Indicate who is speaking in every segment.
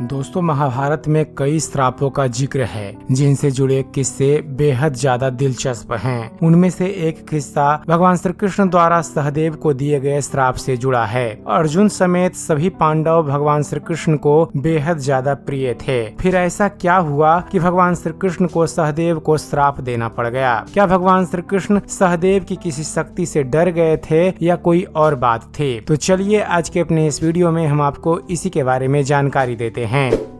Speaker 1: दोस्तों, महाभारत में कई श्रापों का जिक्र है जिनसे जुड़े किस्से बेहद ज्यादा दिलचस्प हैं। उनमें से एक किस्सा भगवान श्री कृष्ण द्वारा सहदेव को दिए गए श्राप से जुड़ा है। अर्जुन समेत सभी पांडव भगवान श्री कृष्ण को बेहद ज्यादा प्रिय थे। फिर ऐसा क्या हुआ कि भगवान श्री कृष्ण को सहदेव को श्राप देना पड़ गया? क्या भगवान श्री कृष्ण सहदेव की किसी शक्ति से डर गए थे या कोई और बात थी? तो चलिए आज के अपने इस वीडियो में हम आपको इसी के बारे में जानकारी देते हैं।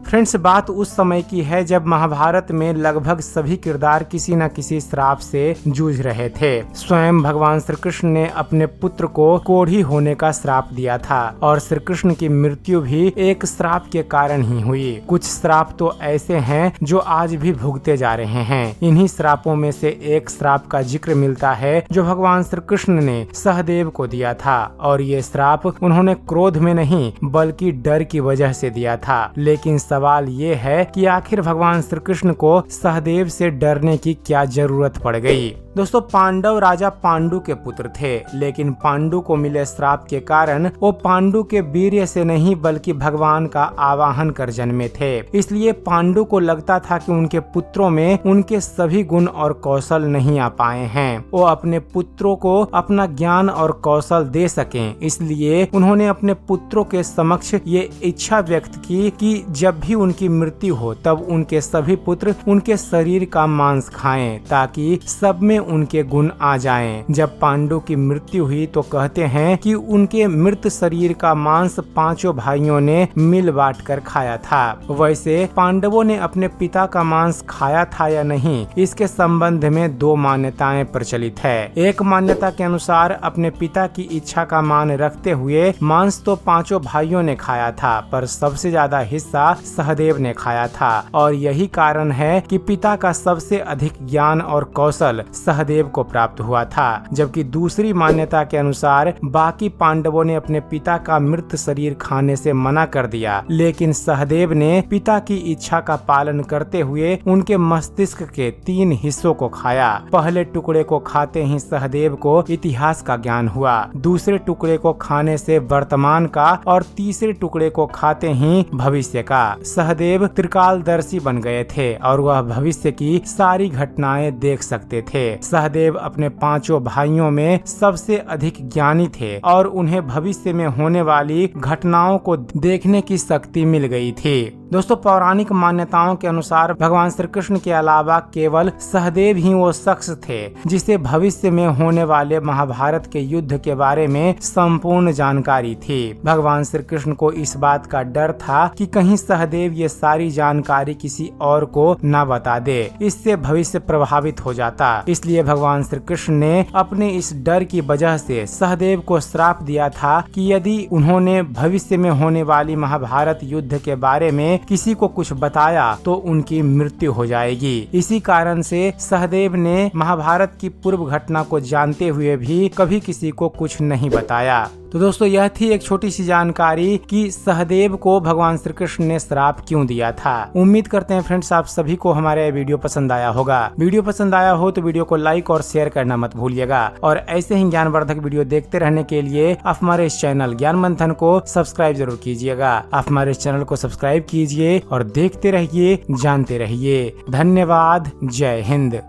Speaker 1: फ्रेंड्स, बात उस समय की है जब महाभारत में लगभग सभी किरदार किसी न किसी श्राप से जूझ रहे थे। स्वयं भगवान श्री कृष्ण ने अपने पुत्र को कोढ़ी होने का श्राप दिया था और श्री कृष्ण की मृत्यु भी एक श्राप के कारण ही हुई। कुछ श्राप तो ऐसे हैं जो आज भी भुगते जा रहे हैं। इन्हीं श्रापों में से एक श्राप का जिक्र मिलता है जो भगवान श्री कृष्ण ने सहदेव को दिया था, और ये श्राप उन्होंने क्रोध में नहीं बल्कि डर की वजह से दिया था। लेकिन सवाल ये है कि आखिर भगवान श्री कृष्ण को सहदेव से डरने की क्या जरूरत पड़ गई? दोस्तों, पांडव राजा पांडु के पुत्र थे, लेकिन पांडु को मिले श्राप के कारण वो पांडु के वीर्य से नहीं बल्कि भगवान का आवाहन कर जन्मे थे। इसलिए पांडु को लगता था कि उनके पुत्रों में उनके सभी गुण और कौशल नहीं आ पाए हैं। वो अपने पुत्रों को अपना ज्ञान और कौशल दे सकें, इसलिए उन्होंने अपने पुत्रों के समक्ष ये इच्छा व्यक्त की कि जब भी उनकी मृत्यु हो तब उनके सभी पुत्र उनके शरीर का मांस खाएं, ताकि सब में उनके गुण आ जाएं। जब पांडु की मृत्यु हुई तो कहते हैं कि उनके मृत शरीर का मांस पांचों भाइयों ने मिल बांट कर खाया था। वैसे पांडवों ने अपने पिता का मांस खाया था या नहीं, इसके संबंध में दो मान्यताएं प्रचलित है। एक मान्यता के अनुसार अपने पिता की इच्छा का मान रखते हुए मांस तो पांचों भाइयों ने खाया था, पर सबसे ज्यादा हिस्सा सहदेव ने खाया था, और यही कारण है कि पिता का सबसे अधिक ज्ञान और कौशल सहदेव को प्राप्त हुआ था। जबकि दूसरी मान्यता के अनुसार बाकी पांडवों ने अपने पिता का मृत शरीर खाने से मना कर दिया, लेकिन सहदेव ने पिता की इच्छा का पालन करते हुए उनके मस्तिष्क के 3 हिस्सों को खाया। पहले टुकड़े को खाते ही सहदेव को इतिहास का ज्ञान हुआ, दूसरे टुकड़े को खाने से वर्तमान का, और तीसरे टुकड़े को खाते ही भविष्य का। सहदेव त्रिकालदर्शी बन गए थे और वह भविष्य की सारी घटनाएं देख सकते थे। सहदेव अपने पांचों भाइयों में सबसे अधिक ज्ञानी थे और उन्हें भविष्य में होने वाली घटनाओं को देखने की शक्ति मिल गई थी। दोस्तों, पौराणिक मान्यताओं के अनुसार भगवान श्री कृष्ण के अलावा केवल सहदेव ही वो शख्स थे जिसे भविष्य में होने वाले महाभारत के युद्ध के बारे में संपूर्ण जानकारी थी। भगवान श्री कृष्ण को इस बात का डर था कि कहीं सहदेव ये सारी जानकारी किसी और को न बता दे, इससे भविष्य प्रभावित हो जाता। इसलिए भगवान श्री कृष्ण ने अपने इस डर की वजह से सहदेव को श्राप दिया था कि यदि उन्होंने भविष्य में होने वाली महाभारत युद्ध के बारे में किसी को कुछ बताया तो उनकी मृत्यु हो जाएगी। इसी कारण से सहदेव ने महाभारत की पूर्व घटना को जानते हुए भी कभी किसी को कुछ नहीं बताया। तो दोस्तों, यह थी एक छोटी सी जानकारी कि सहदेव को भगवान श्री कृष्ण ने श्राप क्यों दिया था। उम्मीद करते हैं फ्रेंड्स आप सभी को हमारा वीडियो पसंद आया होगा। वीडियो पसंद आया हो तो वीडियो को लाइक और शेयर करना मत भूलिएगा, और ऐसे ही ज्ञानवर्धक वीडियो देखते रहने के लिए आप हमारे इस चैनल ज्ञान मंथन को सब्सक्राइब जरूर कीजिएगा। आप हमारे इस चैनल को सब्सक्राइब कीजिए और देखते रहिए, जानते रहिए। धन्यवाद। जय हिंद।